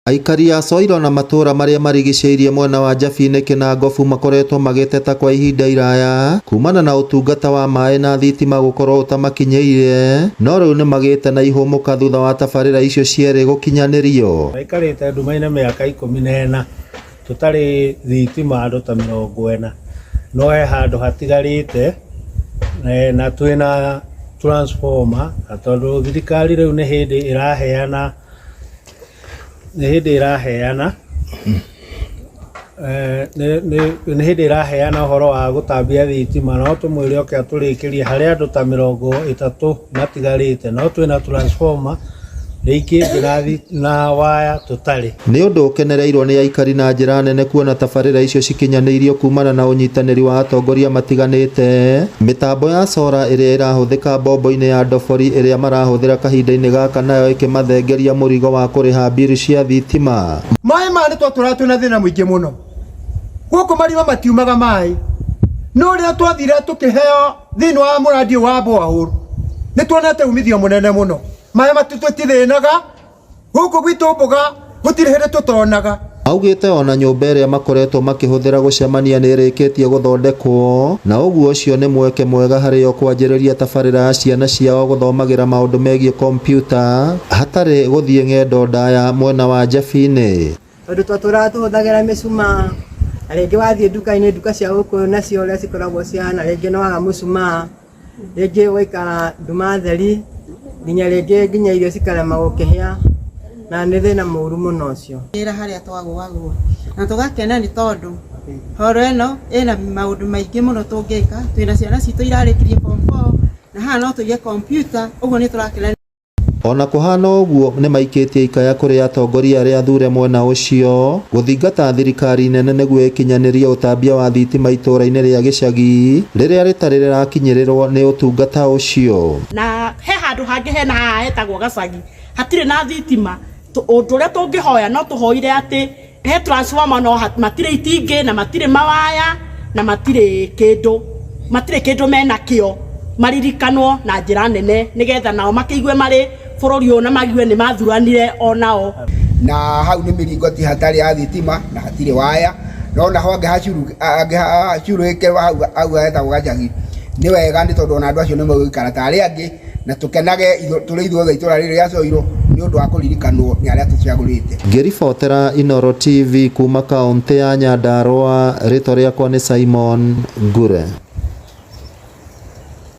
Aikari a Soiro na matura maria marigicĩirie mwena wa Njabini na Ngobu makoretwo magĩteta kwa ihinda iraya kumana na ũtungata wa maaĩ na thitima gũkorwo ũtamakinyĩire, no rĩu nĩ magĩte na ihũmũka thutha wa tabarĩra icio cierĩ gũkinyanĩrio. Aikarĩte nduma-inĩ mĩaka 14 tũtarĩ thitima andũ ta 40, no he handũ hatigarĩte na twĩna transformer, tondũ thirikari rĩu nĩ hĩndĩ ĩraheana ũhoro wa gũtambia thitima, no tũmwĩre oke atũrĩkĩrie harĩ andũ ta 30 matigarĩte, no twĩna transformer rĩingĩ na waya tũtarĩ. Nĩ ũndũ ũkenereirwo nĩ Aikari na njĩra nene kuona tabarĩra icio cikinyanĩirio kumana na ũnyitanĩri wa atongoria matiganĩte. Mĩtambo ya sora ĩrĩa ĩrahũthĩka mbombo-inĩ ya ndobori ĩrĩa marahũthĩra kahinda-inĩ gaka nayo ĩkĩmathengeria mũrigo wa kũrĩha mbiri cia thitima. Maaĩ ma nĩtwo tũratwĩna thĩna mũingĩ mũno. Gũkũ marima matiumaga maaĩ, no rĩrĩa twathire tũkĩheo thĩinĩ wa mũrandi wa borehole nĩtuonete umithio mũnene mũno. Maaĩ matutithĩnaga gũkũ gwitũ mboga gũtirĩ hĩndĩ tũtonaga. Augĩte ona nyũmba ĩrĩa makoretwo makĩhũthĩra gũcemania nĩ ĩrĩkĩtie gũthondekwo, na ũguo ũcio nĩ mweke mwega harĩ o kwanjĩrĩria tabarĩra ya ciana ciao gũthomagĩra maũndũ megiĩ kompyuta hatarĩ gũthiĩ ng'endo ndaya mwena wa Njabini. Tondũ twatũraga tũhũthagĩra mĩcumaa, na rĩngĩ wathiĩ nduka-inĩ, nduka cia gũkũ nacio ũrĩa cikoragwo ciana, rĩngĩ nĩ waga mũcumaa, rĩngĩ gũikara nduma theri, nginya irio cikarema gũkĩhĩa, na nĩ thĩna mũru mũno ũcio. Wĩra harĩa twagũagwo na tũgakena nĩ tondũ horo ĩno ĩna maũndũ maingĩ mũno tũngĩka. Twĩna ciana citũ irarĩkirie form 4 na haha no tũige kompyuta, ũguo nĩ tũrakena. Ona kũhana ũguo nĩ maikĩtie ikaya kũrĩ atongoria arĩa athure mwena ũcio gũthingata thirikari nene nĩguo ĩkinyanĩrie ũtambia wa thitima itũũra-inĩ rĩa gĩcagi rĩrĩa rĩtarĩ rĩrakinyĩrĩrwo nĩ ũtungata ũcio. Na he handũ hangĩ hena haha hetagwo gacagi hatirĩ na thitima. Ũndũ ũrĩa tũngĩhoya no tũhoire atĩ he transformer, no matirĩ itingĩ na matirĩ mawaya na matirĩ kĩndũ menakĩo, maririkanwo na njĩra nene nĩgetha nao makĩigue marĩ bũrũri ũyũ na magiue nĩ mathuranire onao. Na hau nĩ mĩringoti hatarĩ ya thitima na hatirĩ waya, no naho angĩhacurũke hau hetagwo gacagi nĩ wega, nĩ tondũ ona andũ acio nĩ megũikara ta arĩa angĩ na tũkenage tũrĩ ithuothe itũũra rĩrĩ rĩa Soiro nĩ ũndũ wa kũririkanwo nĩ arĩa tũciagũrĩte. Ngĩribotera Inooro TV kuma kaũntĩ ya Nyandarua, rĩtwa rĩakwa nĩ Simon Ngure.